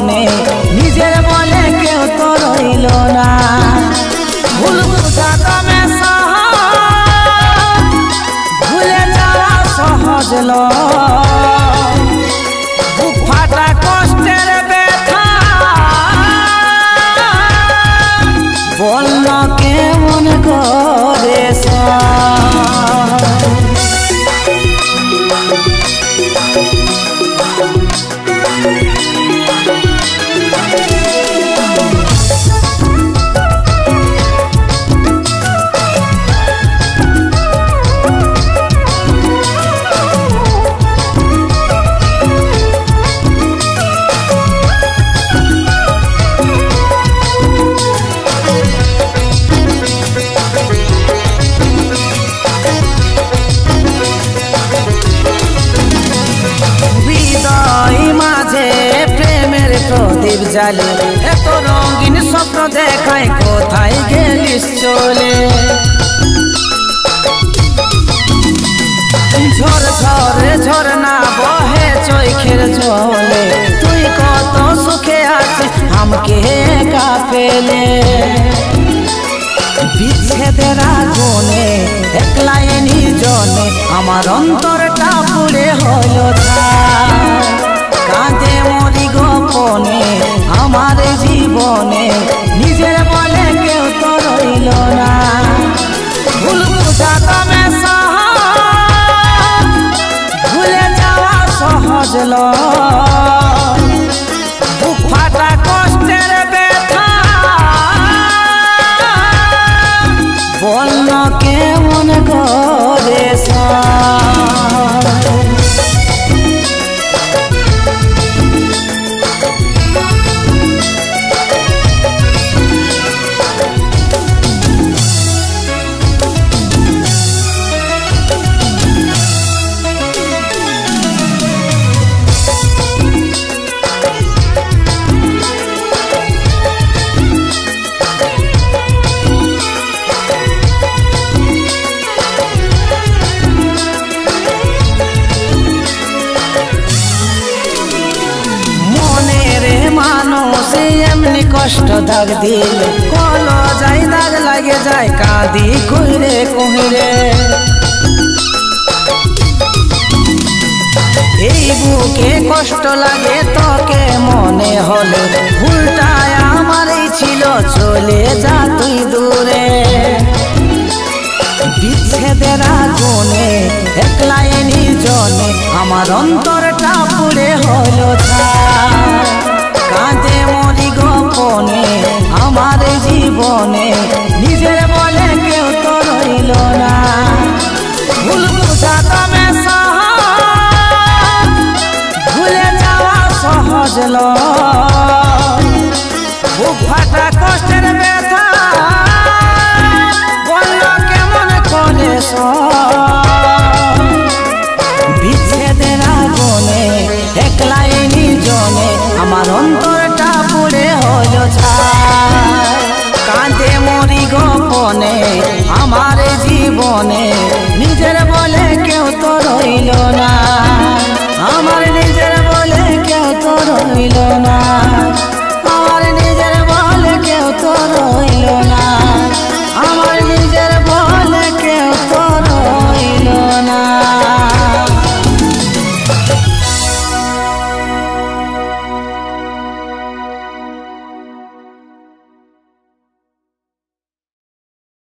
জীবনে নিজের বলে কেউ তো রইল না। ভুল বুঝা তবে ভুলে যাওয়া সহজ বুক ফাটা কষ্টের ব্যথা বলল কেমন করে প্রদীপ জালে এত রঙিন স্বপ্ন দেখায় কোথায় গেলিস চলে। ঝর ঝরে ঝরনা বহে চোখের জলে তুই কত সুখে আছিস আমাকে একা পেলে। বিচ্ছেদের আগুনে একলাই নির্জনে আমার অন্তরটা পুড়ে হলো কাঁদে মরি গোপনে আমার জীবনে নিজের বলে কেউ তো রইল না। ভুল বুঝা তবে ভুলে যাওয়া সহজ বুক ফাটা কষ্টের ব্যথা বলল কেমন করে কষ্ট দাগ দিলে কলো যাই দাগ লাগে যায় কাঁদি কইরে কইরে। এই বুকে কষ্ট লাগে তোকে মনে হলে ভুলটায় আমারই ছিল চলে যা তুই দূরে। বিচ্ছেদের আগুনে একলাই নির্জনে আমার অন্তরটা পুড়ে হলো কাঁদে মরি গোপনে আমার জীবনে নিজের বলে কেউ তো রইল না। ভুল বুঝা তবে ভুলে যাওয়া সহজ বুক ফাটা কষ্টের ব্যথা বলল কেমন করে বিচ্ছেদের আগুনে একলাই নির্জনে আমার অন্তরটা পুড়ে হলো কাঁদে মরি গোপনে আমার জীবনে নিজের বলে কেউ তো রইল না।